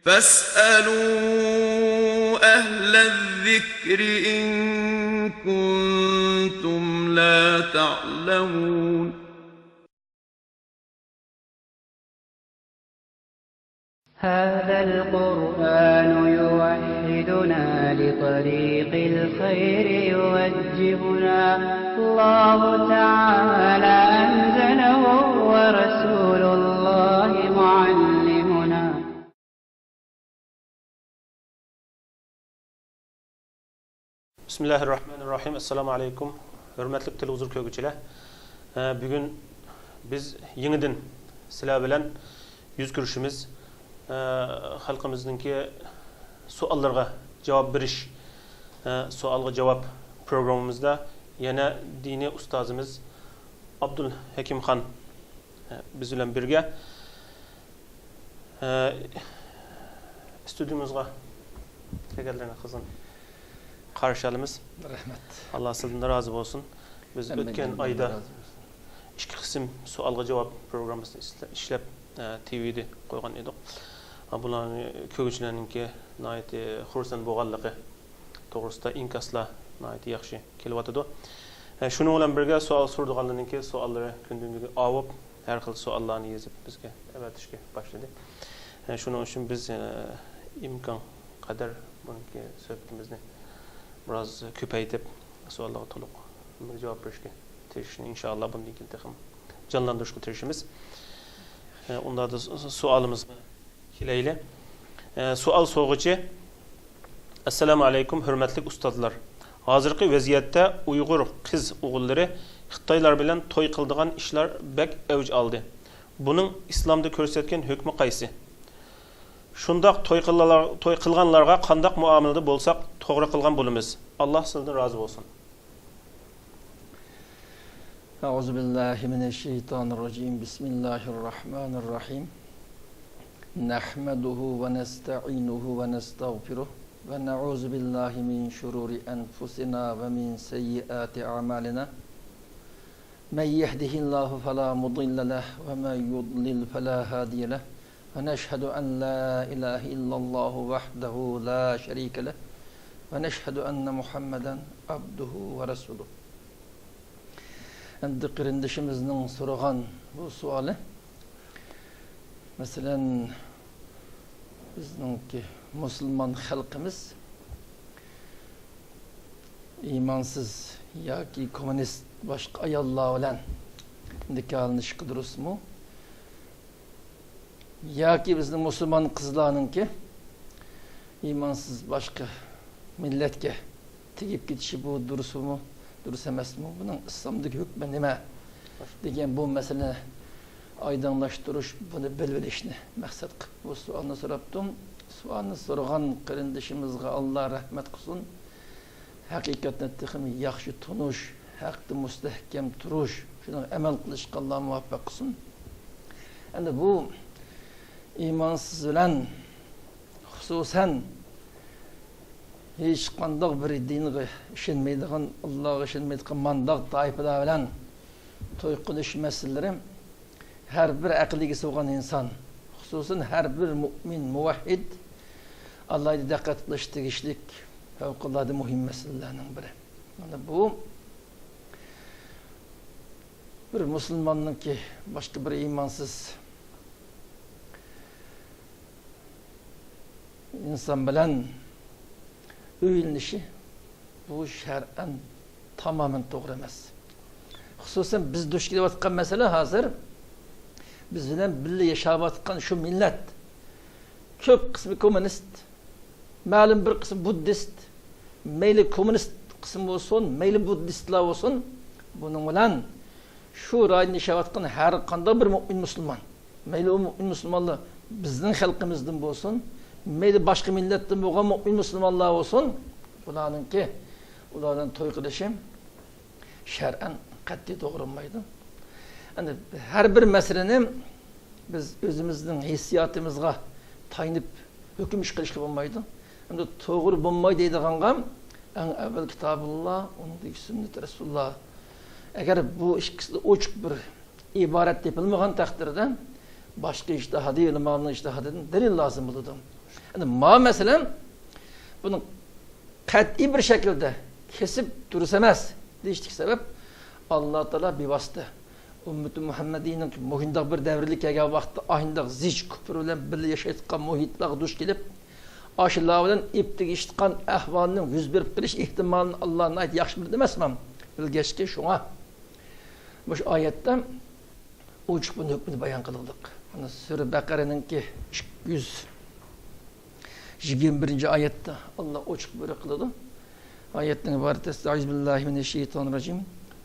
فاسألوا أهل الذكر إن كنتم لا تعلمون هذا القرآن يوحدنا لطريق الخير يوجهنا الله تعالى أنزله ورسول الله معلمنا Bismillahirrahmanirrahim. Assalamu alaikum. Hürmetli televizyon kögüçüler. Bugün biz yeniden sizler bilen yüz görüşümüz halkımızdaki suallarga cevap veriş sualga cevap programımızda yine dini ustazımız Abdülhakim Han biz bilen birge stüdyomuzga geldiğine kızın karşılığımız. Rahmet. Allah sizden razı olsun. Biz ötken ayda iki kısım sualga cevap programımızda işlep TV'de koygan edik. Bularning kögüçlerininki nayet xursan boğallığı to'g'risida inkaslar nayet yaxshi kelyapti. Shuning bilan birga savol so'radiganlarninki savollari kunduzgi avib har xil savollarni yozib bizga avatishga boshladi. Shuning uchun biz imkon qadar bunga suhbatimizni biroz ko'paytirib savollarga to'liq javob berishga tirishishni inshaalloh bundan keyin ham jonlantirishga tirishamiz. Unda da sualımız kileyle. Sual soğucu. Assalamu alaikum hürmetli ustadlar. Hazırki vaziyette Uygur kız oğulları Xitaylar bilen toy kıldığan işler bek evc aldı. Bunun İslam'da körsetken hükmü qaysi? Şundaq toy kılganlarga qandaq muamelede bolsak toğra kılgan bulumuz. Allah sizden razı olsun. Euzubillahimineşşeytanirracim. Bismillahirrahmanirrahim. Nahmaduhu ve nesta'inuhu ve nestağfiruh ve na'uzu billahi min şururi enfusina ve min seyyiati a'malina. Men yehdihillahu fela mudille leh ve men yudlil fela hadiye leh. Ve neşhedü en la ilahe illallah vahdehu la şerike leh. Ve neşhedü enne Muhammeden abduhu ve resuluh. Endi qirindishimizning so'ragan bu savoli masalan bizningki musulmon xalqimiz iymonsiz yoki kommunist boshqa ayollar bilan nikohlanish qidirusmi yoki bizning musulmon qizlarninki iymonsiz boshqa millatga tegib ketishi bu durustmi durust emasmi? Bunun İslam'daki hükmü nima degan bu mesele aydınlaştırış, bunu bilishni maqsad qilib bu savolni so'rabdim. Savolni so'ragan qarindishimizga Alloh rahmat qilsin. Haqiqatni texmi yaxshi tunish, haqda mustahkam turish, shuni amal qilishga Alloh muvaffaq qilsin. Endi bu iymonsiz bilan xususan hiç qandaq bir dinga ishonmaydigan, Allohga ishonmaydigan mandaq toifalar bilan to'y qilish masalalari har bir aqliga sig'gan inson, xususan har bir mu'min, muvahhid Allohga diqqat qilish tegishlik favqulodda muhim masalalarning biri. Mana bu bir musulmonningki boshqa bir iymonsiz inson bilan uylanışı bu şer'en tamamen doğru emas. Xususan biz duş kelayotgan mesele hazır biz bilan birga yashayotgan şu millet ko'p qismi kommunist, ma'lum bir qismi buddist, mayli kommunist qism bo'lsin, mayli buddistlar bo'lsin, buning bilan shu rayonda yashayotgan har qanday bir mu'min musulmon, mayli o mu'min musulmonlar bizning xalqimizdan bo'lsin, mayli boshqa millatdan bo'lgan mu'min musulmonlar bo'lsin, ulardan to'y qilishi shar'an qat'iy to'g'ri bo'lmaydi. Endi har bir masalani biz o'zimizning hissiyotimizga tayinib hukm qilishga bo'lmaydi. Endi to'g'ri bo'lmaydi deydiganga eng avval kitobulloh, undagi sunnat rasululloh. Agar bu ikkisi ochiq bir iborat tepilmagan taqdirda Başka iştihadi, ilmanın iştihadının delil lazım buludu. Yani ma mesela bunun kat'i bir şekilde kesip durusemez. Deyiştik sebep Allah Teala bir vasıta. Ümmeti Muhammedi'nin muhindaq bir devrilik ega vaqtda ahindaq zich küfür bilen birga yaşayotgan muhitlarga duş kelip aşılar bilen iptik işitgan ahvalının yüz berip kelish ihtimalini Allah'ın ayet yaxshi bildi emasman. Bilgeçki şuna. Bu ayette uçuk bunun hükmünü bayan kıldık. Ana Sure Bakara'nınki 221. ayette Allah uçuk böyle kıldı. Ayetin ibaret Estağfirullah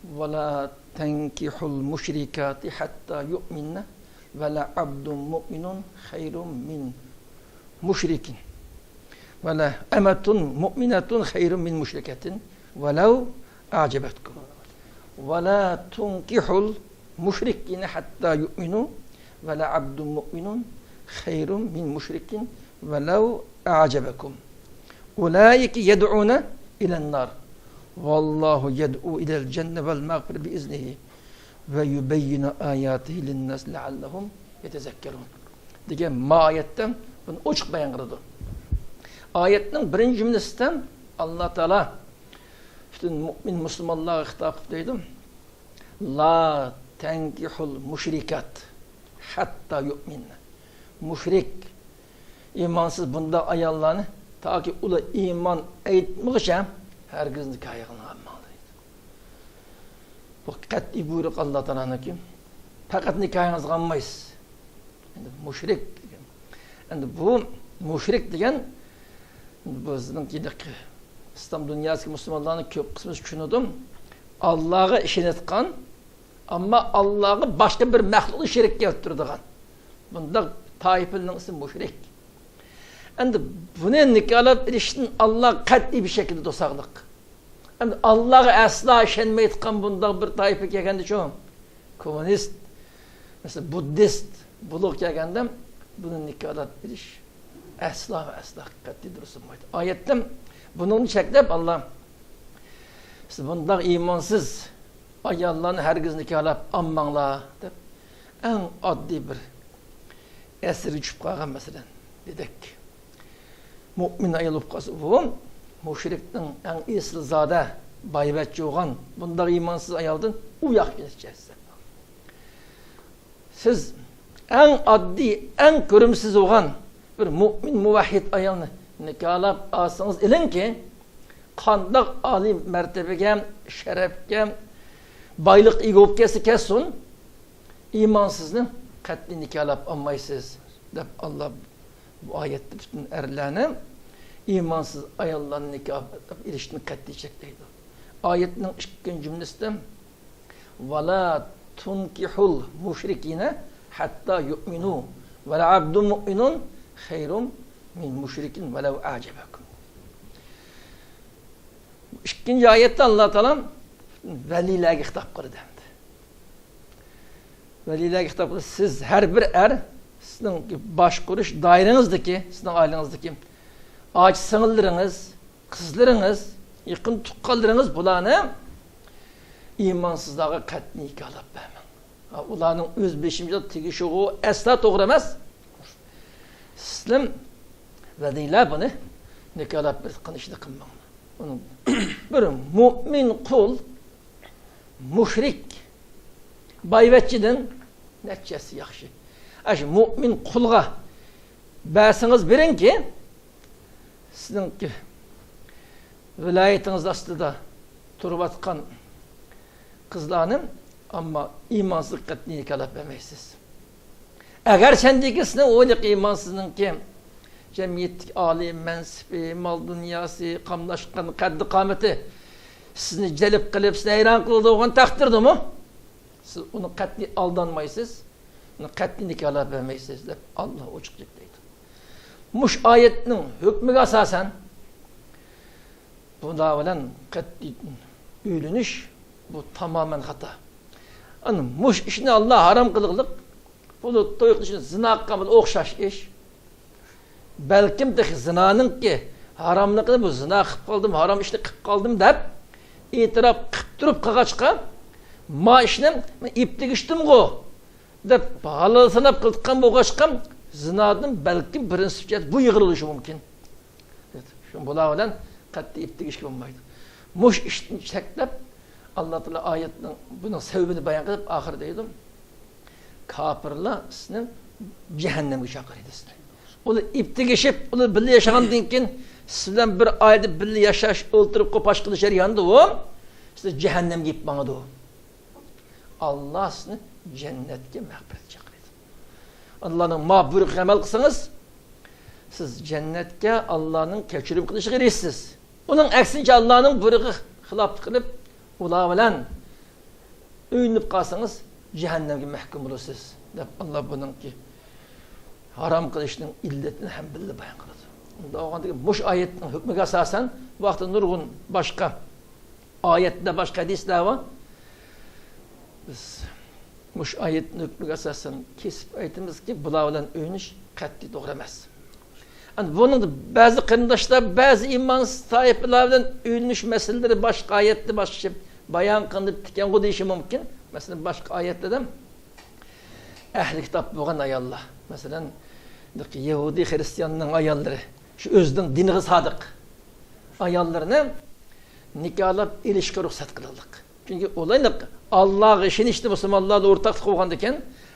ve la tenkihul müşrikati hatta yu'minne ve la abdun mu'minun hayrun min müşrikin ve la emetun mu'minetun hayrun min müşriketin ve lev a'cebetkum ve la tunkihul müşrikine hatta yu'minu ve la abdun mu'minun hayrun min müşrikin ve lev a'cebekum ulaike yed'une ilen nar vallahu yed'u ilel cenne vel mağfir bi iznihi ve yubeyyinu ayatihi linnas leallahum yetezekkerun degan ma ayetten bunu açık bayan kıldı. Ayetin birinci cümlesinden Allah Teala işte mümin Müslümanlara hitap ediydim. La tenkihul müşrikat hatta yu'minne. Müşrik imansız bunda ayarlarını ta ki ula iman etmişem herkes nikahını almalı. Bu kat'i buyruk Allah Teala'nın ki fakat nikahınızı almayız. Yani müşrik degan. Yani bu müşrik degan bizning İslam dünyasındaki Müslümanların köp kısmı düşünürdüm. Allah'a işinetkan ama Allah'ı başka bir mahlukla şerik keltirdigan. Bunda taifinin ismi müşrik. Endi bunu nikahlab ilişkin Allah kat'i bir şekilde dostaklık. Endi Allah'a asla işenmeyitkan bunda bir taife kelgende çoğum. Komünist, mesela Buddhist buluk kelgende bunu nikahlab iliş asla ve asla kat'i dursunmaydı. Ayette bunun çeklep Allah işte bunda imansız ayarlarını herkes nikahlab ammanla deb en addi bir esir düşüp kalgan mesela dedik. Mümin ayol olup kalsa bu müşrikten en isilzade bayvetçi olan bunda imansız ayaldan uyak geçeceğiz. Siz en addi, en körümsüz olan bir mümin muvahhid ayalını nikahlab alsanız ilin ki kandak âli mertebege, şerefge, baylık igop kessin imansızlığın katli nikahlab almaysız deb Allah bu ayette bütün erlerine imansız ayallarının nikah ilişkini katli çektiydi. Ayetinin ikinci cümlesinde وَلَا تُنْكِحُ الْمُشْرِكِينَ hatta yu'minu ve la abdun mu'minun hayrun min müşrikin ve lev a'cebekum. İkinci ayette Allah Teala velilerge hitap kıldı. Velilerge hitap kıldı. Siz her bir sizin başkuruş dairenizdeki, sizin ailenizdeki ağaç sığınlarınız, kızlarınız, yakın tukkallarınız bulanı imansızlığa katli nikahlab vermem. Ulanın öz beşimde tegişiği asla doğru emas. İslam veliler bunu nikahlab bir qilishni qilmam. Onun bir mümin kul müşrik bayvetçiden neticesi yaxşı. Aşı mümin kulga bəsiniz birin ki sizin ki vilayetiniz aslında turib atkan kızlarının ama imansızlık katli nikahlab vermeysiz. Eğer sendeki sizin oylik imansızlığın ki cemiyetlik âli, mensibi, mal dünyası, kamlaşkan, kaddi kameti sizni celip kılıp, sizni hayran kıldı olan takdirdi mi? Siz onu katli aldanmayısınız, onu katli nikahlab vermeysiz deb Allah oçuk deydi. Muş ayetinin hükmüne asasen bunda bilen katli üylünüş bu tamamen hata. Yani muş işini Allah haram kılıqlık bunu toyuq için zina kabul okşaş iş. Belkim de zinanın ki haramlıqını bu zina qıp kaldım, haram işini qıp kaldım deb itiraf qıp durup qaqaçqa ma işini iptik iştim go deb halal sanab qilgan bo'lg'achqam zinodan balkim birinchi sifat bu yig'ilishi mumkin. Shu bular bilan qat'iy iptigishga bo'lmaydi. Mush ishni cheklab Alloh taolo oyatning buning sababini bayon qilib oxir deydi. Kafirlar sizni jahannamga chaqiradi sizni. Ular iptigishib, ular birga yashagandan keyin siz bilan bir oyda birga yashash, o'ltirib qo'pash qilish jarayonida u sizni jahannamga ip mangadi u. Allah sizni jannatga mag'firat chaqiradi. Allohning ma'buriga amal qilsangiz, siz jannatga Allohning kechirim qilishiga erishsiz. Uning aksincha Allohning buyruqiga xilof qilib, ular bilan o'yinib qolsangiz, jahannamga mahkum bo'lasiz. Deb Alloh buningki harom qilishning illatini ham birga bayon qiladi. Unda o'g'andagi mush oyatning hukmiga asosan vaqtda nurg'un boshqa oyatda boshqa hadislar bor. Biz mush oyatning hukmiga asosan kesib aytamizki, bular bilan o'yinish qat'iy to'g'ri emas. Yani bunun bazı qarindoshlar, bazı imonsiz toifalar bilan o'yinish masalalari boshqa oyatda boshqa bayon qilib tikan qo'yishi mumkin. Masalan, boshqa oyatlarda ahli kitob bo'lgan ayollar, masalan, Yahudi Hristiyanning ayollari, shu o'zining diniga sodiq ayollarni nikohlab ilishga ruxsat qildik. Chunki ularning Allohga ishonishni musulmonlarga o'rtaq qilgan ekan,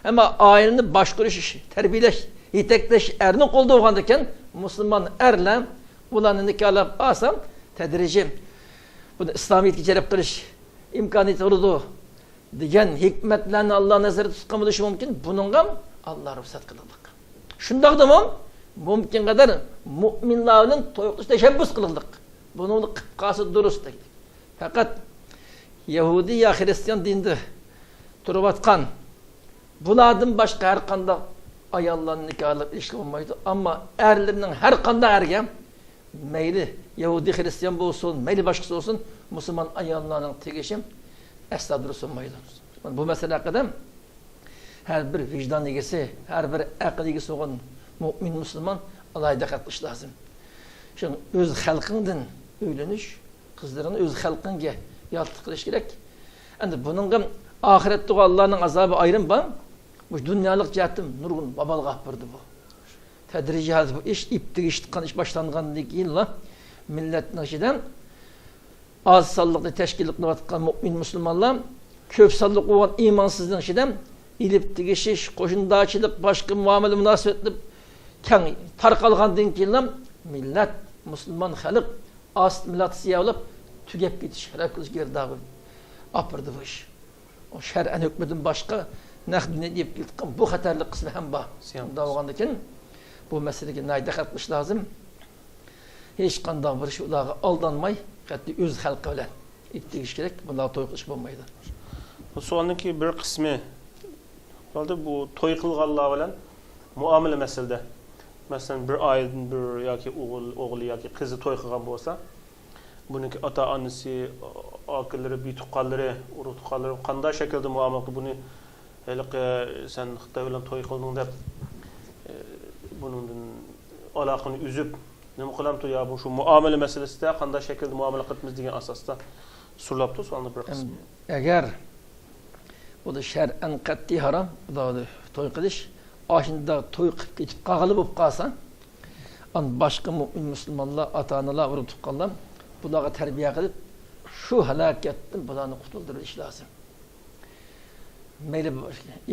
ammo oilani boshqarish, tarbiyalash, yetaklash erni qo'lda bo'lgan ekan, musulmon erlar ularni nikohlab olsam, tadrijiy buni islomiyatga jalb qilish imkoniyati bo'ladi degan hikmatlarni Alloh nazarda tutgan bo'lishi mumkin. Buningga Alloh ruxsat qildi. Shundaqdimi? Mumkin qadar mu'minlar bilan to'y qilish tashabbus qildik. Buning qilqasi durust deydi. Faqat Yahudi ya Hristiyan dinida turib atgan bulardan boshqa har qanday ayollarni nikohlab ish qilmaydi. Ammo erlarning har qanday erga mayli Yahudi Hristiyan bo'lsin, mayli boshqasi bo'lsin, musulmon ayollarning tegishi asla durust bo'lmaydi. Bu masala haqida her bir vicdan egesi, her bir akıl egesi olan mümin Müslüman alayda qatnış lazım. Şimdi öz halkından öyleniş, kızlarını öz halkınca yaltı kılış gerek. Yani bunun ahirette Allah'ın azabı ayrım var. Bu dünyalık cihetim nurgun babal kapırdı bu. Tedrici hazır bu iş, iptik iştikkan iş başlanğan deyinle milletin aşıdan az sallıklı teşkilikli vatıkan mümin Müslümanlar köp sallıklı olan imansızlığın aşıdan İlip tigişiş, koşundağçılık, başka muamele münasebetli tarqalğandan keyin millet, Müslüman halk as millet siyah tügep getiş, herkes gerdağı apırdı bu iş. O şer'en hükmedin başka ne deyip gittik bu hatarlı kısmı hem var. Davağandan keyin bu meseleye nayda qatnış lazım. Hiç qanday bir şeylarga aldanmay, qat'iy öz halkı bilen ittigiş gerek. Bunlar to'y qilish bo'lmaydi. Bu savolning bir qismi bu to'y qilganlar bilan muomala masalada. Masalan, bir oiladan bir yoki o'g'il yoki qizi to'y qilgan bo'lsa, buniki ota-onasi, akillari, bituqqanlari, urug' tuqqanlari qanday shaklda muomala qilib buni sen Xitoy bilan to'y qilding deb bundan aloqani uzib nima qilamdi yo bu shu muomala masalasida qanday shaklda muomala qilamiz degan asosda surlabdi sonda bir qism. Agar bu da şer'en qat'iy haram, bu to'y qilish, oshunda to'y qilib ketib qag'ilib bo'lib qolsa, an boshqa mu'min musulmonlar, ota-onalar urib tuqqanlar bularga tarbiya qilib, shu halokatdan bularni qutuldirish lozim. Mayli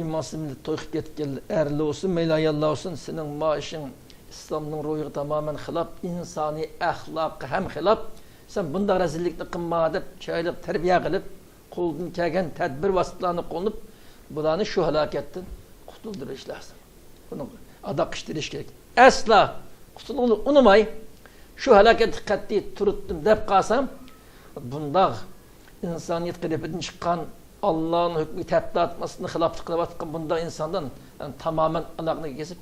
imonsiz millat to'y qilib ketgan erli olsun, mayli ayollar olsun, sening maishing islomning ruhiga tamamen xilof, insoniy axloqqa ham xilof. Sen bunda rezillikni qilma deb chiroyli tarbiya qilib, qo'ldan kelgan tadbir vositalarini qo'llanib, bularni shu halokatdan qutuldirish lozim. Buni ado qilish kerak. Asla qutulishni unutmay, shu halokatni qat'iy turdim deb qolsam, bunda insoniyat qilibidan chiqqan Allah'ın hükmü tepki atmasını xilaflık qilib atқан bunda insandan yani, tamamen alaqını kesip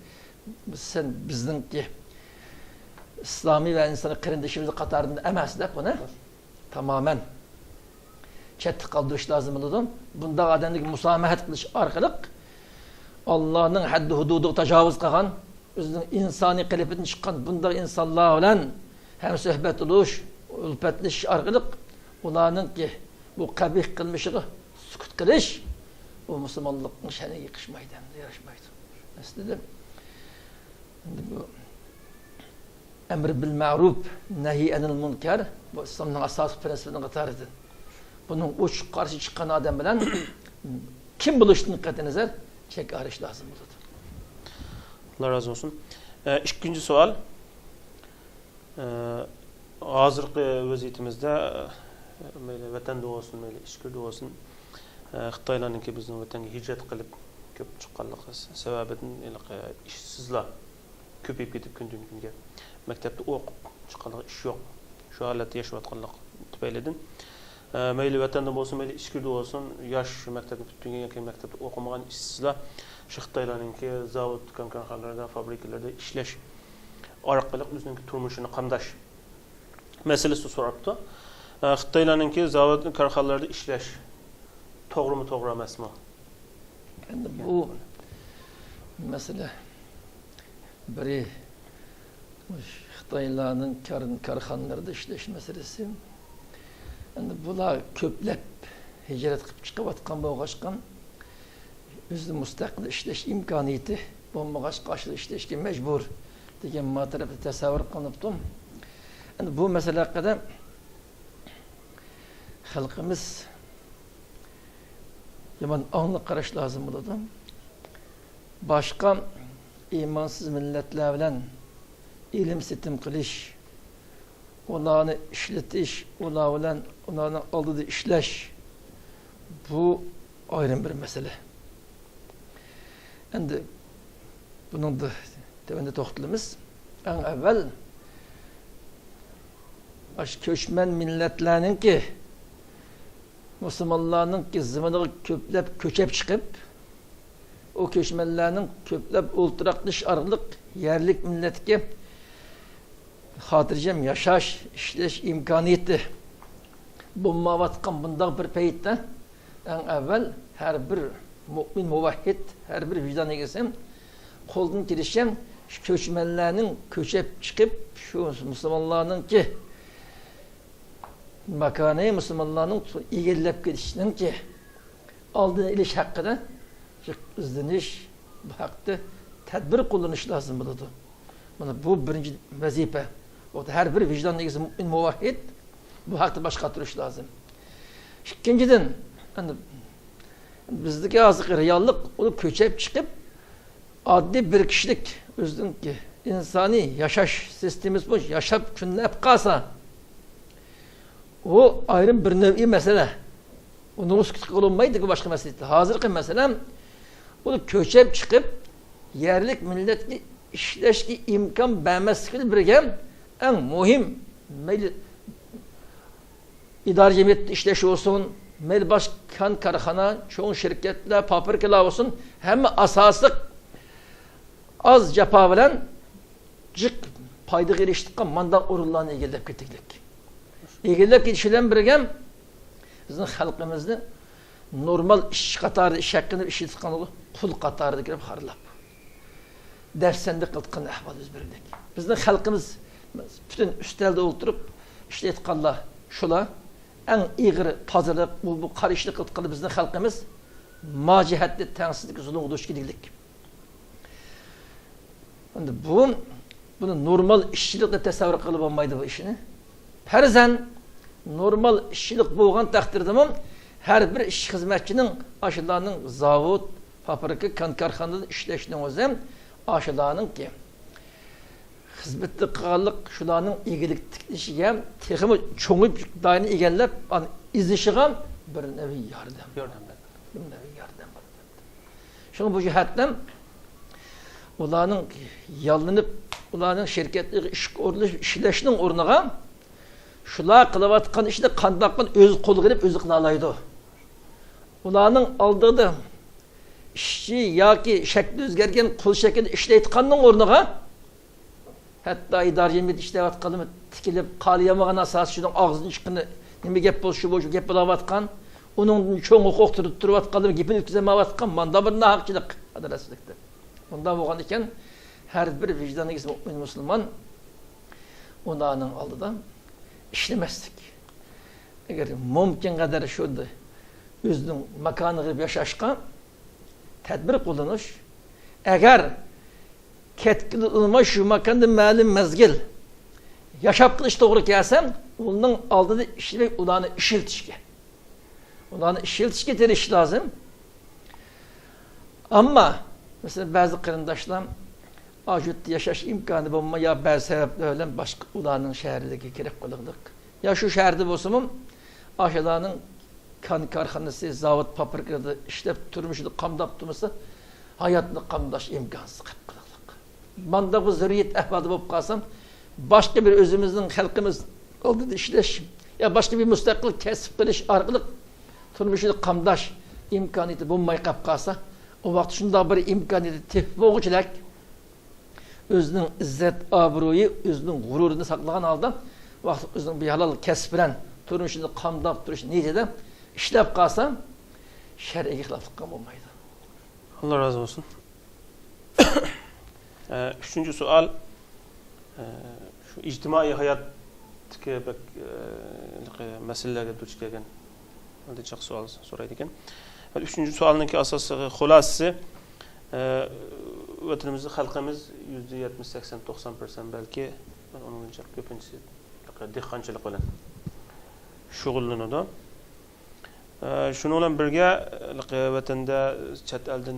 sen bizdinki İslami ve insanı qirindishimiz qatarında emas deb buni tamamen chetga qoldirish lazım bo'ladi. Bunda odamlarga musamahat qilish orqali Allah'ın haddi hududiga tajovuz qilgan, o'zining insoniy qilibidan chiqqan bunda insonlar bilan ham suhbat qilish, ulfatlash orqali ularningki bu qabih qilmishiga sukut qilish, o Müslümanlıkın şene yıkışmaydı, yarışmaydı. Aslında bu emr bil ma'ruf, nehy anil munkar bu İslam'ın asas prensibinin qatarıdır. Bunun uç karşı çıkan adam bilen kim buluştuğunu diqqat-nazar çek arış lazım olur. Allah razı olsun. İkinci sual. Hazırkı vaziyetimizde meyle vatanda olsun, meyle işkirde olsun. Xitaylarning ki bizning vatanga hijrat qilib ko'p chiqqanligi sababidan ishsizlar ko'payib ketib kundan kunga maktabda o'qib chiqqanligi ish yo'q. Shu holatda yashayotganlik tufaylidan mayli vatanda bo'lsin, mayli ishkirda bo'lsin, yosh maktabni bitirgandan keyin maktabda o'qimagan ishsizlar shu Xitoylarningki zavod, korxonalarda, fabrikalarda ishlash orqali o'zining turmushini qamdash masalasi so'rabdi. Xitoylarningki zavod, korxonalarda ishlash to'g'rimi, to'g'ri emasmi? Endi bu masala biri Xitoylarning korxonalarida ishlash masalasi. Endi bular ko'plab hijrat qilib chiqayotgan bo'lg'achqan o'zi mustaqil ishlash imkoniyati bo'lmag'ach qarshi ishlashga majbur degan matarafda tasavvur qilibdim. Endi bu masala haqida xalqimiz yomon ongli qarash lozim bo'ladi. Boshqa iymonsiz millatlar bilan ilm sitim qilish, ularni ishlatish, ular bilan ularning oldida ishlash bu ayrı bir mesele. Endi bunun da tevende toxtalımız en evvel köçmen milletlerinin ki Müslümanların ki zımını köplep köçep çıkıp o köçmenlerin köplep ultraklış arılık yerlik millet ki hatırcam yaşaş işleş imkaniyeti bulmavatkan bundan bir peyitte en evvel her bir mümin muvahhid, her bir vicdan egesem koldan girişem köçmenlerin köçep çıkıp şu Müslümanların ki makanayı Müslümanların ilgilep gidişinin ki aldığı iliş hakkında izdeniş bu hakta tedbir kullanış lazım buludu. Bu birinci vazife. O da her bir vicdan egesi mümin muvahhid bu hakta başka duruş lazım. İkinciden bizdeki azık reallık onu köçep çıkıp adli bir kişilik özün ki insani yaşaş sistemimiz bu yaşap künlep kalsa o ayrı bir nevi mesele. Onu uskutk olunmaydı ki başka mesele. Hazırki meselem onu köçep çıkıp yerlik milletli işleşki imkan vermezlikle birgem en mühim idari cemiyet işleşi olsun, mel başkan karxana, çoğun şirketler, fabrikalar olsun, hem asaslık az cepa bilen cık payda geliştikten mandat orullarını ilgilep getirdik. İlgilep getişilen birgem bizim halkımızda normal iş katarı, iş hakkında işi tıkan olur, kul katarı girip harlap. Dersende kıldıkın ahval özbirlik. Bizim halkımız bütün üstelde oturup işte etkanlar şula en iğri tazırlık bu karışlık kıldıkını bizim halkımız macihetli tengsizlik zulüm uduş gidilik. Bunu normal işçilikle tesavvur kılıp olmaydı bu işini. Herzen normal işçilik boğan takdirde her bir iş hizmetçinin aşılarının zavut, fabrika, karxanada işleşinin özlem aşılarının ki hizmetli kağılık şularının ilgilik tikleşigen tekimi çoğup dayını ilgilep izleşigen bir nevi yardım. Bir nevi yardım. Şimdi bu cihetten ularının yalınıp ularının şirketli işleşinin ornağa şular kılıvatkan işte kandakın öz kolu girip özü kılalaydı. Ularının aldığı işçi ya ki şekli özgergen kul şekilde işleyitkanın ornağa hatta idari cemiyet işlevatkanı tikilip kalıyamagan asası şunun ağzının çıkını nemi gep bol şu boşu gep bulavatkan onun çoğun hukuk turuvatkanı gepini ütküzemevatkan manda bir nahakçılık adaletsizlikte. Ondan boğan iken her bir vicdanı gizli mümin Müslüman onların aldıdan işlemezdik. Eğer mümkün kadar şurada özünün makanı gibi yaşaşkan tedbir kullanış. Eğer ketkili şu makanda ma'lum mezgil yaşap kılış doğru gelsem onun aldığını işlemek ulanı işiltişke. Ulanı işiltişke deriş lazım. Ama mesela bazı kırındaşlar ajut yaşaş imkanı bulma ya bazı sebeplerle başka ulanın şehirdeki gerek kılındık. Ya şu şehirde bolsam aşağıdanın kan karxanası, zavod paprikada işlep turmuşunu qamdap turmasa hayatını qamdaş imkansız qilib qildik. Manda bu zürriyet ahvadı bo'lib qalsam, başka bir özümüzün halkımız oldida işleş ya başka bir müstakil kesip qilish orqali turmuşunu qamdaş imkoniyati bo'lmay qolib qalsa, o vaqt shunday bir imkoniyati tepvo'g'chilik özünün izzet obro'yi, özünün g'ururini saqlagan holda vaqt özünün bir halal kasb bilan turmuşunu qamdab turish niyatida ishlab qalsam shar'iy xiloflik bo'lmaydi. Allah razı olsun. Üçüncü sual şu ictimai hayattaki meselelerge duch kelgan çok sual soraydı ekan. Üçüncü sualınki asası xulasası vatanımızda halkımız %70-80-90% belki onun çok köpüncesi dehqonchilik bilan shug'ullanadi. Şunu bilan birga vatanda chet eldan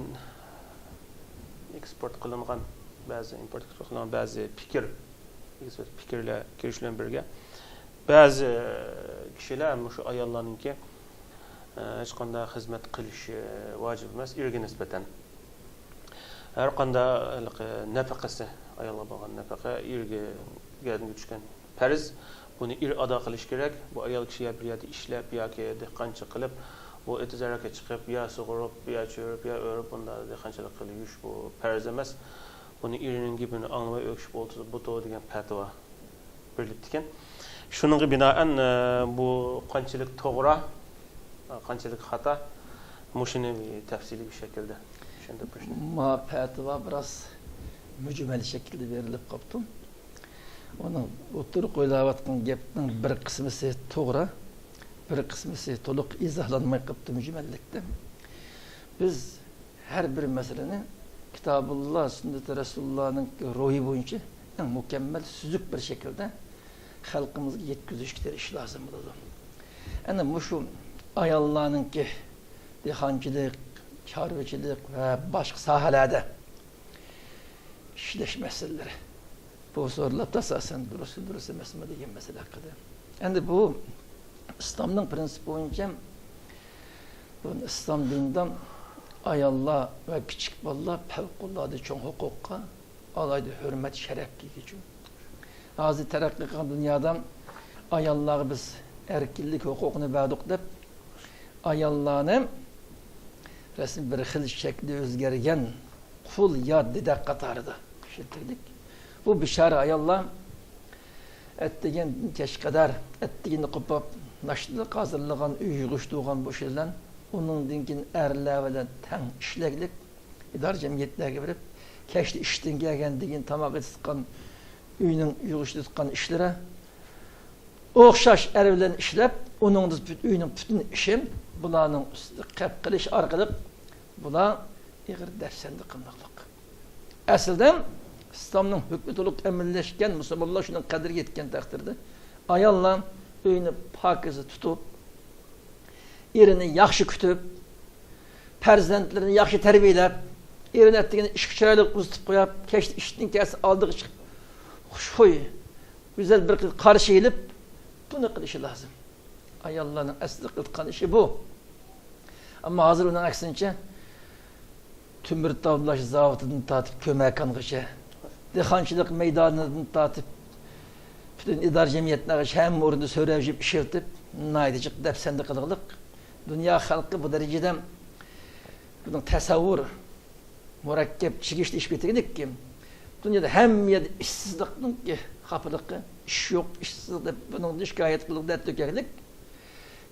eksport qilingan ba'zi import qilingan ba'zi fikrlar kirish bilan birga ba'zi kishilar shu ayollarningki hech qanday xizmat qilishi vojib emas erga nisbatan. Har qanday nafaqasi ayolga bo'lgan nafaqa erga tushgan farz bunu ado qilish kerak. Bu ayol kishiga bir yerda ishlab yoki dehqonchi qilib, bu etizarga chiqib, yo sug'urib, yo cho'rib, yo o'rib bunda dehqonchilik qilib yurish bu farz emas. Buni erining gapini anglamay o'kish bo'ldi, bu to degan fatvo berildi ekan. Shuningga binoan bu qanchalik to'g'ri, qanchalik xato, mushuni tafsiliy bir shaklda tushuntirib berishdi. Ma fatvo biroz mujmal shaklda berilib qoldi. Onun oturup qo'yilayotgan gapning bir qismisi to'g'ri, bir qismisi to'liq izohlanmay qolibdi mujmallikda. Biz har bir masalani Kitobulloh, Sunnat Rasulullohning ro'yi bo'yicha eng mukammal suzuk bir shaklda xalqimizga yetkazishga tirish lozim bo'ladi. Ana shu ayollarningki dehqonchilik, chorvachilik va boshqa sohalarda ishlash masalalari bu sorular tasasen durust emasmi degan masala haqida. Endi bu İslamning prinsipi bo'yicha bu islom dinidan ayollar va kichik bolalar favqulodda cho'ng huquqqa alayda hurmat, sharafga ega uchun. Hozir taraqqiy qilgan dunyoda ayollarga biz erkinlik huquqini berdik deb ayollarni rasm bir xil shaklda o'zgargan qul yo dedek qatorida tushuntirdik. Bu bishara ayollar ettigen keş kadar ettigen qopab naştılık hazırlagan uy yığıştırgan bu şeyler onun dinkin erler bilen teng işleklik idar cemiyetlerge verip keşli işten gelgen digin tamak ettikkan uyunun yığıştırgan işlere oxşaş er bilen işlep onun uyunun bütün işin bulanın qap qilish orqali bular ig'ir darsanda qilmoqlik. Aslida İslam'ın hükmü toluq emilleşken Müslümanlar şunun kadir yetken takdirde ayollar öyünü pakize tutup erini yaxşı kütüp perzentlerini yaxşı terbiyelep erini ettiğini iş küçerlik uzutup koyup keşti işinin kesi aldığı çıkıp hoş güzel bir karşı eğilip bunu kılışı lazım. Ayolların asli kılkan işi bu. Ama hazır onun aksince tümür tavlaşı zavatını tatip kömeğe kanğışı dehqonchilik meydanını tatip bütün idare cemiyetlerine hem orada söyleyip işirtip naydicik depsende kılıqlık dünya halkı bu derecede bunun tasavvur murakkep çigişli iş bitirdik ki dünyada hem yerde işsizliknin ki kapılıkı iş yok işsizlik bunun şikayet kılıp dert dökerlik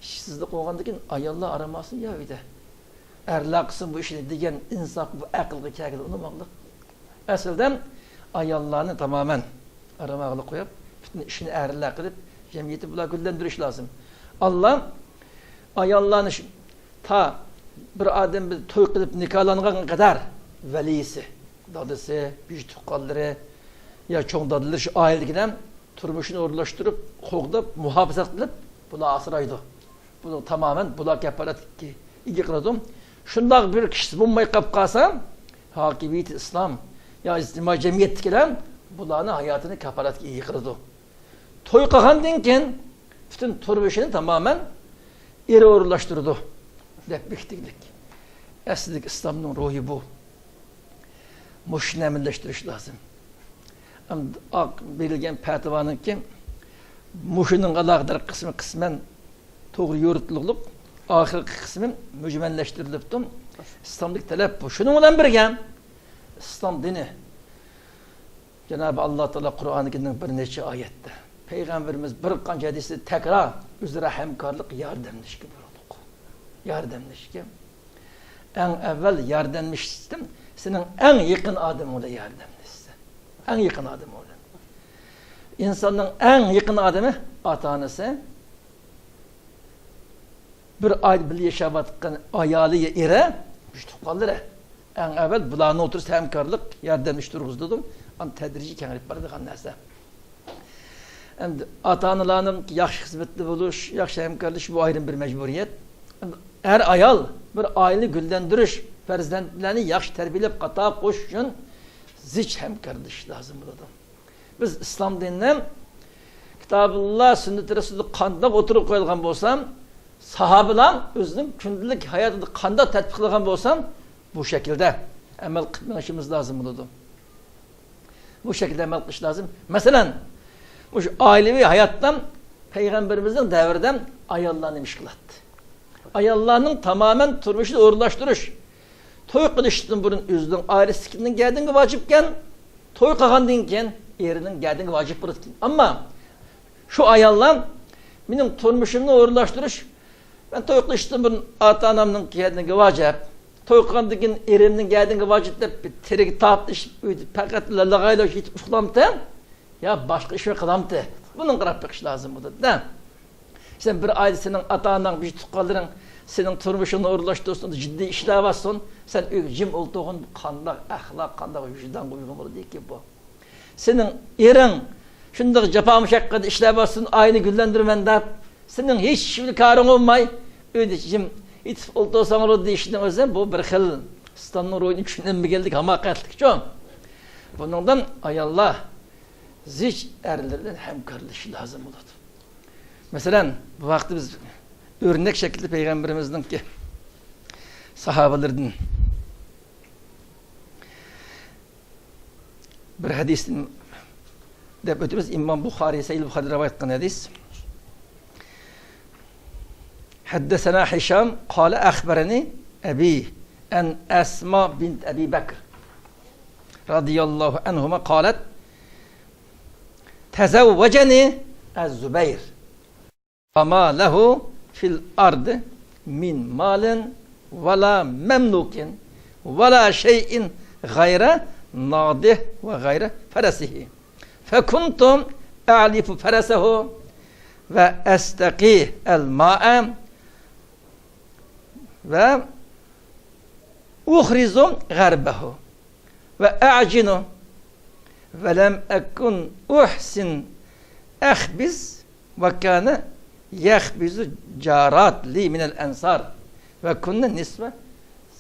işsizlik olgandakin ayollar aramasın ya bir de erler kısım bu işini diyen insaf bu akıllı kâkili unutmaklık aslında ayollarni tamamen aramağını koyup bütün işini erler kılıp cemiyeti bula güllendiriş lazım. Allah ayollarni ta bir adam bir toy qilib nikohlangan kadar velisi, dadısı, büyük tuqqanları ya çoğun dadıları şu ailedekinden turmuşunu o'rinlashtirib, qo'g'dab, muhofazat qilib, bular asraydi. Bunu tamamen bular kafarat ki ega qiladi. Shundoq bir kishi bo'lmay qolib qolsa, hokimiyat islom yo ijtimoiy jamiyatdagilar bularni hayotini kafaratga ega qiladi. To'y qilgandan keyin butun turmushini tamamen eri o'rinlashtirdi deb bekitdik. Aslida islomning ruhi bu. Mushuni amallashtirish lozim. Ak berilgen petvanın ki muşunun alaqdar kısmı kısmen toğru yoritlilik, ahirki kısmı mücmelleştiriliptim. İslamlık talep bu. Şunun olan birgen İslam dini Cenab-ı Allah Teala Kur'an-ı Kerim'in bir neçe ayette Peygamberimiz bir kanca hadisi tekrar üzere hemkarlık yardımlaşki bulduk. Yardımlaşki. En evvel yardımlaştım. Senin en yakın adamıyla yardımlaştım. En yakın adamı olan. İnsanın en yakın adamı ata-anası. Bir ay bir yaşavatkan ayalı ere, tuqqanları. En evvel bularını otursa hemkarlık yardımlaştırırız dedim. Ama tedrici kenarip bardıgan narsa. Ata-analarning yaxshi xizmatda bo'lish, yaxshi hamkorlik bu ayrı bir mecburiyet. Her ayal bir aileni güllendirish, farzandlarni yaxshi tarbiyalab qata qo'yish uchun zich hamkorlik lazım bo'ladi. Biz islom dinidan Kitobulloh, Sunnat Rasululloh qanday o'tirib qo'yilgan bo'lsam, sahobalar o'zining kundalik hayotida qanday tatbiqlagan bo'lsam, bu şekilde amal qilishimiz lazım bo'ladi. Bu şekilde amal qilish lazım. Masalan, bu ailevi hayattan Peygamberimizin devirden ayollarını iş kılattı. Ayollarının tamamen turmuşunu uğurlaştırış. Toy kılıştın bunun üzülün ailesinden geldiğinde vacipken, toy kağandığından yerinin geldiğinde vacip bıraktın. Ama şu ayollar benim turmuşumunu uğurlaştırış. Ben toy kılıştım bunun ata-anamın geldiğinde vacip. Toy kağandığından erimden geldiğinde vacip de bir tereki taptış. Fakat lalagayla hiç uflamdı. Ya başka iş kılamdı. Bunun kırap bakış lazım bu da. Sen bir aile senin ata-anan, bir tuqqanların senin turmuşunu uğurlaştırıyorsun, ciddi işler varsın. Sen jim olduğun kandak, ahlak, kandak, vicdan uygun olur değil ki bu. Senin erin, şundaki cepa müşakkatı işler varsın, aynı güllendirmen de. Senin hiç şimdi karın olmay, öyle jim itif olduğun olur diye işin özlem, bu bir xil. İslam'ın oyunu içinden mi geldik, hamakatlık çok. Bundan ayallah, zich erlerden hemkarlışı lazım olur. Mesela bu vakti biz örnek şekilde Peygamberimizden ki sahabelerden bir hadisin de ötümüz İmam Bukhari, Seyyid Bukhari rivayet ettiğin hadis. Haddesena Hişam kâle akhbereni Ebi en Esma bint Ebi Bekr radıyallahu anhuma kâlet tezevveceni Ez-Zübeyir وَمَا لَهُ فِي الْأَرْضِ مِنْ مَالٍ وَلَا مَمْلُوكٍ وَلَا شَيْءٍ غَيْرَ نَاضِهِ وَغَيْرَ فَرَسِهِ فَكُنْتُمْ أَعْلِفُ فَرَسَهُ وَأَسْتَقِي الْمَاءَ وَأُخْرِزُ غَرْبَهُ وَأَعْجِنُ وَلَمْ أَكُنْ أُحْسِنْ أَخْبِزْ وَكَانَ يَخْبِزُ جَارَاتْ لِي مِنَ الْاَنْصَارِ وَكُنَّ نِسْوَ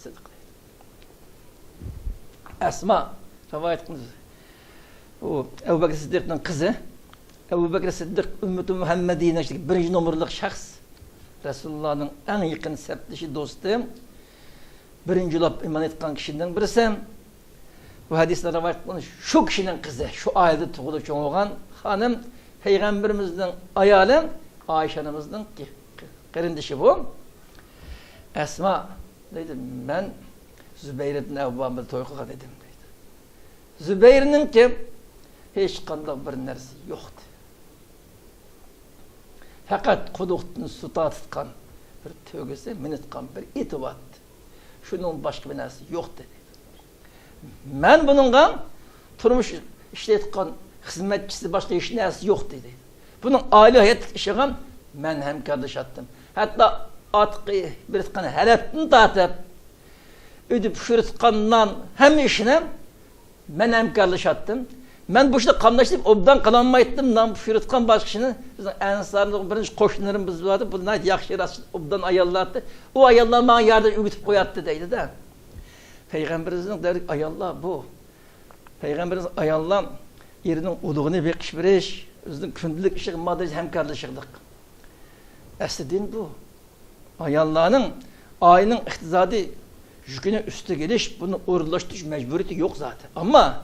صِدْقِ. Esma rivayet ettiğiniz o Ebu Bekir Sıddık'ın kızı. Ebu Bekir Sıddık ümmeti Muhammedi'nin işte birinci numaralık şahs. Resulullah'ın en yakın septişi dostu. Birinci lap iman etken kişiden birisi. Bu hadisler rivayet ettiğiniz şu kişinin kızı, şu ailede tuğulu çoğuğan hanım Peygamberimizden ayalım Ayşe anamızdan ki kardeşi bu. Esma dedi ben Zübeyir'in evvamda toy kılgan dedim dedi. Zübeyir'in ki hiç kandak bir neresi yoktu. Fakat kuduktun su tatıtkan bir tövgesi minitkan bir iti vardı. Şunun başka bir neresi yoktu dedi. Ben bununla turmuş işletkan hizmetçisi başka iş neresi yok dedi. Bunun aile hayat işiğim ben hem kardeş attım. Hatta atqı, bir tutkan heleptin tatıp, ödüp şürütkandan hem işine ben hemkarlaşattım. Ben bu işte kamlaştım, obdan kalanmaydım lan, şürütkan başkışını, bizim ensarlı birinci koşunlarımız vardı, bunlar yakşı rast, obdan ayarlattı. O ayarlar bana yardım ügütüp koyattı deydi de. Peygamberimizin dedik ayarlar bu. Peygamberimiz ayarlar, yerinin uduğunu bekmiş bir iş, bizim kündülük işi, madde hemkarlaşırdık. Asli din bu. Ayarlarının, ailenin iktizadi yüküne üstü geliş, bunu uğurlaştırış mecburiyeti yok zaten. Ama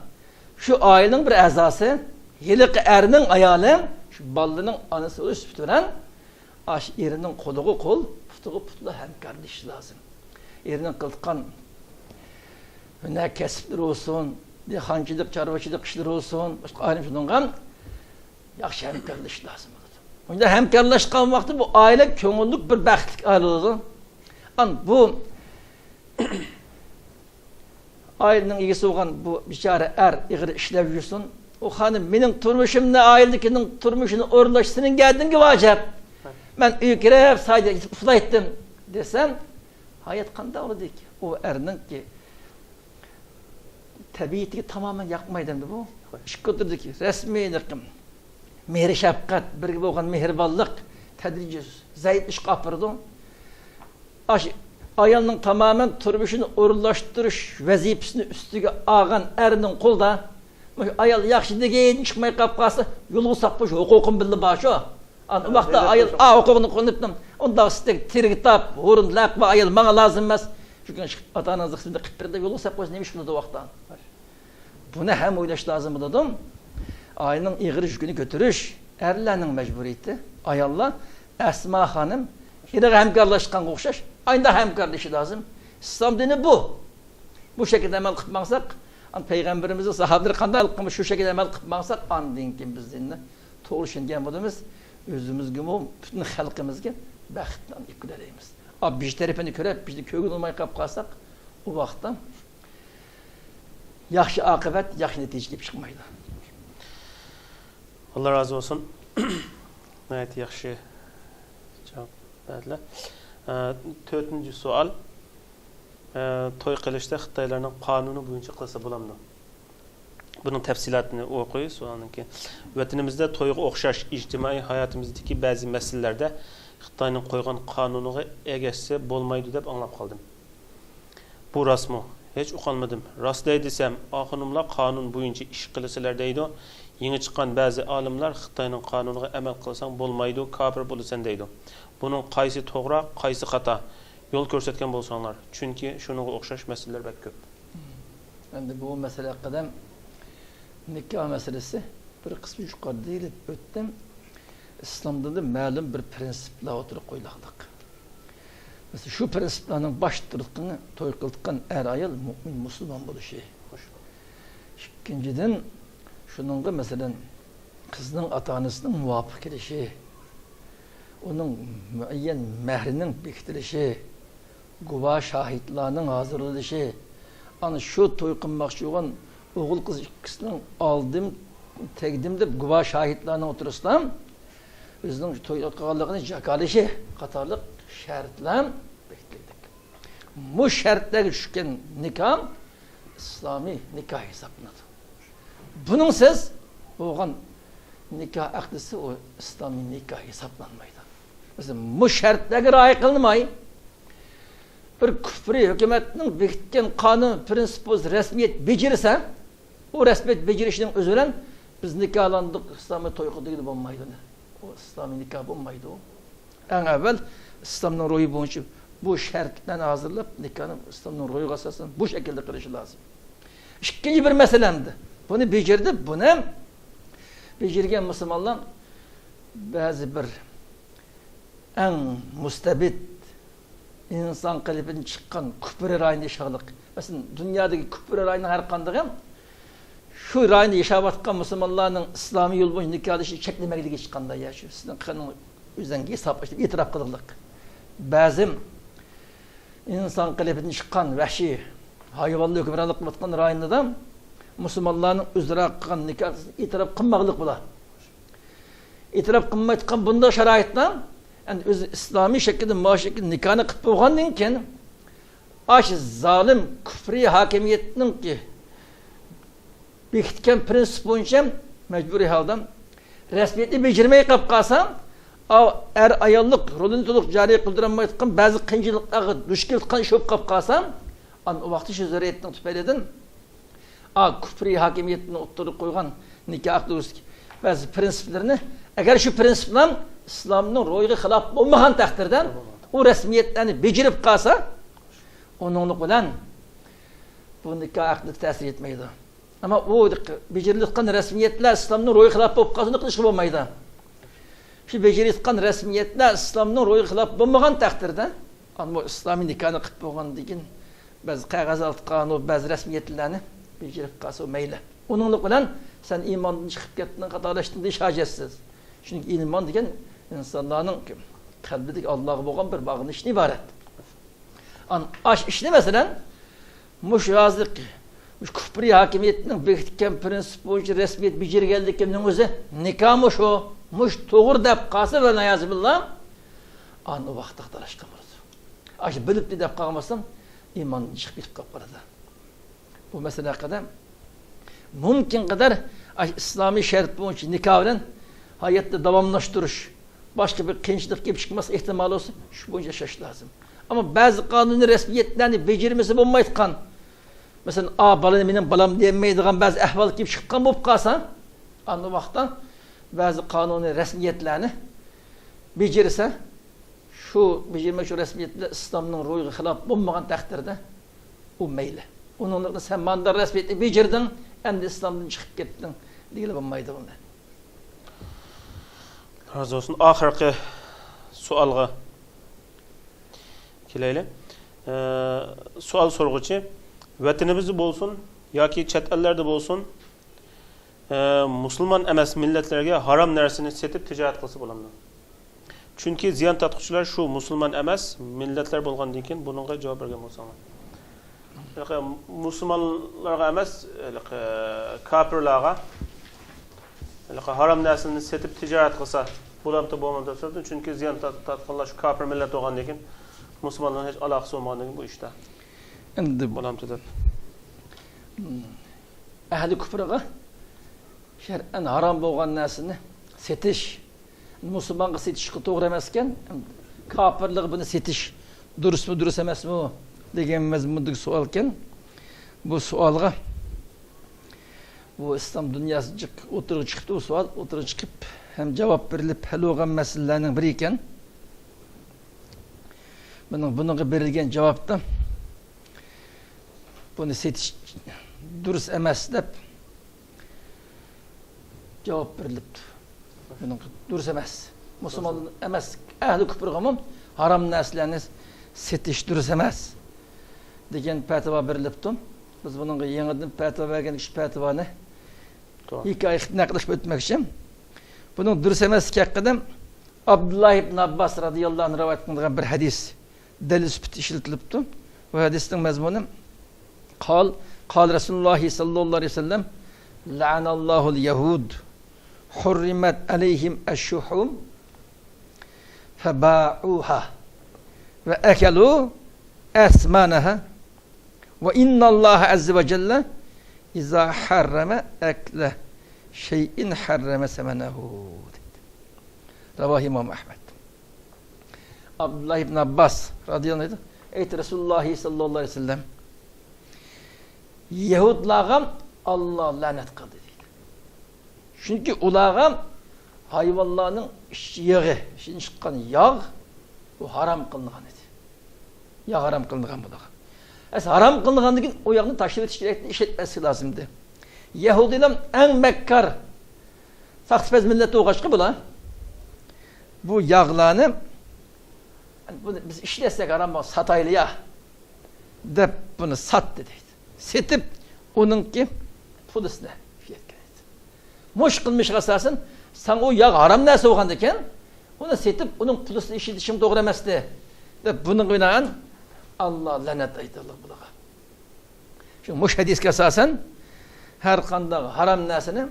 şu ailenin bir azası, yılık erinin ayağının, şu ballının anası oluş sütüren, erinin koluğu kol, putuğu putlu hem kardeşi lazım. Erinin kıltıkan ne kesipler olsun, dehancılık, çarvacılık işler olsun, başka ayrım şundan, yakşı hem kardeşi lazım. Onda hemkarlaşkan vakti bu aile köngüllük bir bəxtlik aile oldu. Bu ailenin ilgisi olan bu biçare iğri işlev yürüsün. O hanım menin turmuşum ne ailedekinin turmuşunu orlaşsının geldin ki vacip. Ben ülkere hep sayda ufla ettim desem hayat kanda olur ki. O erinin ki tabiiyeti tamamen yakmaydı bu. Şıkkıdırdı ki resmi nıkkım. Mehri şefkat, bir gibi olan mehriballık, tedrici, zayıf iş kapırdı. Ayağının tamamen turbuşunu uğurlaştırış vazifesini üstüge ağan erinin kolda, ayal yakşı degeyin çıkmaya kapkası, yolu sapmış, hukukun bildi başı o. O vakti ayal hukukunu konuptum, onda size tirgitap, hurun, lakba, ayal bana lazım mez. Çünkü ata-ananızlık şimdi kıpırda yolu sapmış, neymiş bunu da vaktan. Buna hem oylaş lazım dedim. Ailenin iğri yükünü götürüş, erlerinin mecburiyeti. Ayallah, Esma Hanım, yine hemkarlaşkan kokşaş, aynı hemkarlışı lazım. İslam dini bu. Bu şekilde emel kıpmaksak, Peygamberimizin sahabeleri kandal kılmış, şu şekilde emel kıpmaksak, andın ki biz dinle. Toğuşun gelmediğimiz, özümüz gibi, bütün halkımızga bəxtdən yüküləyimiz. Abi bir tərəfini körəb, bir köyün olmayı kapqalsak, o vaxtda yaxşı akıbət, yaxşı neticəliyip çıkmaydı. Allah razı olsun. Nəhayət yaxşı cavab verdiler. 4-cü sual. Toy qilishda Xitoylarning qonuni bo'yicha qilsa bo'lamdi? Bunun tafsilotini o'qiy, so'ralganki, vatanimizda to'yga o'xshash ijtimoiy hayotimizdagi ba'zi masalalarda Xitoyning qo'ygan qonuniga egashsa bo'lmaydi deb anglab qoldim. Bu rostmi? Hech uqolmadim. Rostday desam, oxunimlar qonun bo'yicha ish qilsalar deydi. Yeni chiqqan ba'zi olimlar Xitoyning qonuniga amal qilsang bo'lmaydi, kofir bo'lasan deydi. Bunun qaysi to'g'ri, qaysi xato? Yol ko'rsatgan bo'lsanglar. Chunki shunga o'xshash masalalar bak ko'p. Endi bu mesele hakkında nikah meselesi bir kısmı yukarıda değil öttem. İslam'da da ma'lum bir prensipler oturup koyuladık. Mesela şu prensiplerin baş durduğunu toy kıldıkkan er ayıl mümin Müslüman buluşu. İkinciden şunun da mesela kızının ata-anasının muvafık edişi, onun müeyyen mehrinin bektilişi, guva şahitlerinin hazırlışı, hani şu toy kılmakçı olan oğul kız ikisinin aldım, tegdim de guva şahitlerine oturuslam, bizden toy kılığını jakalişi, katarlık şartlar bekledik. Bu şartlar düşken nikah, İslami nikah hesaplanır. Bunun siz, oğlan nikah akdisi o İslami nikah hesaplanmaydı. Mesela bu şartlara riayet kılınmayı, bir küfri hükümetinin bekletken kanun, prensip, resmiyet becerirse, o resmiyet becerişinin özüren biz nikahlandık, İslami toy kıldığı olmaydı. O İslami nikah olmaydı o. En evvel İslam'ın ruhu boyunca bu şartlarını hazırlayıp nikahını İslam'ın ruhu asasını bu şekilde kılışı lazım. İkinci bir meselemdi. Bunu becerdi, bunu becergen Müslümanlar bazı bir en müstebit insan kalbinden çıkan küfür rayını yaşadık. Mesela dünyadaki küfür rayının her kandığı şu rayını yaşavatkan Müslümanların İslami yol boyunca nikahlışı çeklemekle çıkanda yaşıyor. Sizin kanın üzerine hesaplaştık, itiraf kıldık. Bazı insan kalbinden çıkan vahşi, hayvanlı hükümranlık vatkan rayında da Müslümanların üzere kılan nikahlısı itiraf kılmaklık bular. İtiraf kılmayı tıkan bunda şarayetler Yani İslami şekilde muaşekil nikahını kıp bolgandan keyin aş zalim küfri hakimiyetinin ki bekitken prensip boyunca mecburi haldan resmiyetli becirmeyi kap kalsam er ayallık rolünü toluk cari kıldıramaydıkkan bazı kıyıncılıkları duş keltkan iş olup kap kalsam o vakti şu zürriyetten tüpeledin küfri hakimiyetini oturup koygan nikah duruz bazı prensiplerini eğer şu prensipler İslam'ın ruhu hilaf olmayan takdirden o resmiyetlerini becirip kalsa onunluk bilen bu nikah akdına tesir etmeydi. Ama o becerilikten resmiyetler İslam'ın ruhu hilaf olup kalsın kılışık olmaydı. Şu becerilikten resmiyetler İslam'ın ruhu hilaf olmayan takdirde ama İslami nikahını kıp olgan deyin bazı kağız altı kanun bazı resmiyetlerini becerip kalsa o meyle. Onunluk bilen sen imandan çıkıp gittiğin kadarlaştığında hiç hacetsiz. Çünkü iman degen insanların kalbideki Allah'a boğan bir bağınışın ibaret. Aş işte mesela muş yazdık, muş küfri hakimiyetinin bekitken prensip boyunca resmiyet beceri geldiklerinin özü nikahmış o, muş doğru dep kalsa ve neyazı billah o vakti aktarışkan olurdu. Aş bilip de dep kalmasam imanın çıkıp bitip kaparadı. Bu mesele kadar mümkün kadar İslami şerit boyunca nikahın hayatta devamlaştırış, başka bir kıyınçlık gibi çıkması ihtimali olsa şu boyunca şaş lazım. Ama bazı kanuni resmiyetlerini becermesi bulmaydıkan, mesela balam benim balam diyemeydiğen bazı ehval gibi çıkan bulup kalsa, o vaktan bazı kanuni resmiyetlerini becerirse, şu becermek şu resmiyetle İslam'ın ruhu hilaf bulmayan takdirde o meyle. Onunla sen mandar resmiyeti becerdin, hem de İslam'dan çıkıp gittin. Değil bulmaydı bunlar. Razı olsun. Ahirki sualga keleyli. Sual sorguchi vatanimizde bolsun yoki chet ellerde bolsun musulmon emas millatlarga harom narsani setib tijorat qilsa bo'ladimi? Chunki ziyon tatquchilar shu musulmon emas millatlar bo'lgandan keyin bunga javob bergan bo'lsanglar. Musulmonlarga emas, kafirlarga harom narsani setib tijorat qilsa bo'lamdi bo'lmadi deb so'radi. Chunki ziyon tatquchilar shu kafir millat bo'lgandan keyin musulmonlarning hech aloqasi bo'lmagandan keyin bu ishda. Endi bo'lamdi deb. Ahli kufrga shar'an harom bo'lgan narsani setish musulmonga setishga to'g'ri emas ekan, kafirlik buni setish durustmi, durust emasmi degan mazmundagi savol ekan. Bu savolga bu islom dunyosida o'tirib chiqdi, bu savol o'tirib chiqib ham javob berilib hal bo'lgan masalalarning biri ekan. Bunga berilgan javobda buni setish durust emas deb javob berilibdi. Bunun durust emas. Musulmon emas, ahli kufrga ham harom narsalarni setish durust emas degan fatvo berilibdi. Biz bunga yangidan fatvo bergan shu fatvoni hikoya naqlish o'tmoqchi. Bunun durust emasligi haqida Abdullah ibn Abbas radhiyallohu anhu rivoyat qilingan bir hadis dalil sifatida ishlatilibdi. Bu hadisning mazmuni qol Rasululloh sallallohu alayhi vasallam la'anallohu al-yahud hurrimat alayhim ash-shuhum faba'uha ve akalu asmanaha ve innallaha azza ve celle iza harrama akla şeyin harrama semanahu. Ravah İmam Ahmed. Abdullah ibn Abbas radıyallahu anh ey Resulullah sallallahu aleyhi ve sellem Yahudlarga Allah lanet kıldı dedi. Çünkü ularga hayvanların yağı, şimdi çıkan yağ bu haram kılıngan dedi. Yağ haram kılıngan bular. Haram kılıngan degan o yağını taşıyıp işletmesi lazımdı. Yahudiler en mekkar sahtipez milleti oğaşkı bular. Bu yağlarını bunu biz işletsek haram sataylı ya de bunu sat dedi. Setip onunki pulisine fiyat geldi. Muş kılmış kasasın sen o yağ haram neresi oğandı eken onu setip onun pulisine işletişim doğru emezdi. De bunun oynayan Allah lanet aydı Allah bulağa. Çünkü muş hadis kasasın her kanda haram nersini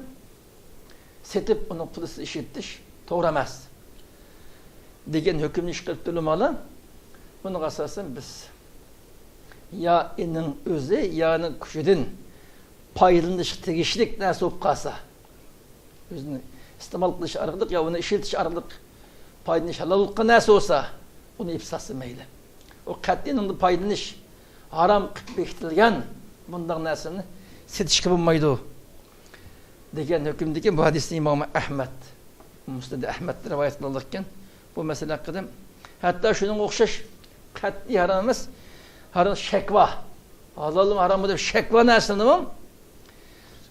setip onun pulisine işletiş doğru emez. degan hükümni chiqarib turmali. Bunga asosan biz ya inin o'zi yani kuchidan foydalanish tegishlik narsa bo'lib qolsa, o'zini iste'mol qilish orqali yo uni ishlatish orqali foydalanish halol bo'lgan narsa bo'lsa, uni ifsasi mayli. O qat'iy uni foydalanish harom qilib bekitilgan bunday narsani setishga bo'lmaydi degan hukmdagi bu hadisni Imom Ahmad Musnad Ahmad rivoyat qilingan. Bu masala haqida hatto shuning o'xshash qat'iy harom emas, harom shakva, halolmi harommi deb shakva narsani ham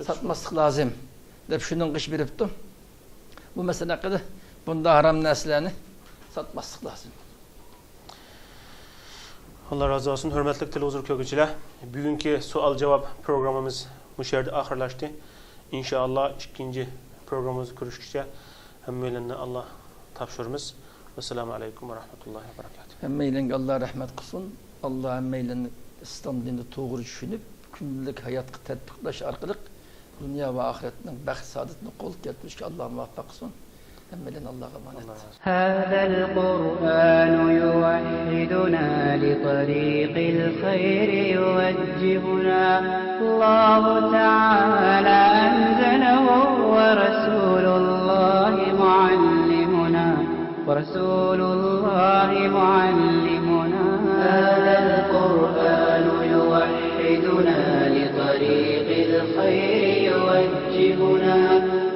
satmaslik lozim deb shuning qish beribdi. Bu masala haqida bunda harom narsalarni satmaslik lozim. Allah razı olsun. Hürmetli televizyon kökücüler. Bugünkü sual cevap programımız bu şerde ahırlaştı. İnşallah ikinci programımızı görüşürüz. Hemmeyle Allah tapşırımız. Vesselamu aleyküm ve rahmetullahi ve berekatuhu. Hemmeyle Allah rahmet kılsın. Allah hemmeyle İslam dinini doğru düşünüp günlük hayatı tatbiklaş arkalık dünya ve ahiretinin baxt saadetini kol getirmiş ki Allah'a muvaffak kılsın. hemmeyle Allah'a emanet. هذا القرآن يوحدنا لطريق الخير يوجهنا الله تعالى أنزله ورسول الله معلمنا هذا القرآن يوحدنا لطريق الخير يوجهنا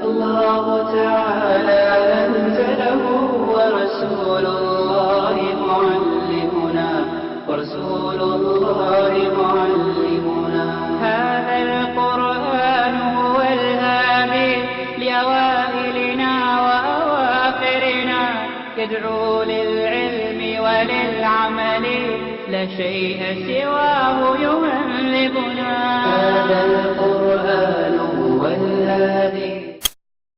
الله تعالى أنزله ورسول الله معلمنا هذا القرآن هو الهادي لأوائلنا وأواخرنا يدعو للعلم وللعمل لا شيء سواه يهذبنا هذا القرآن هو الهادي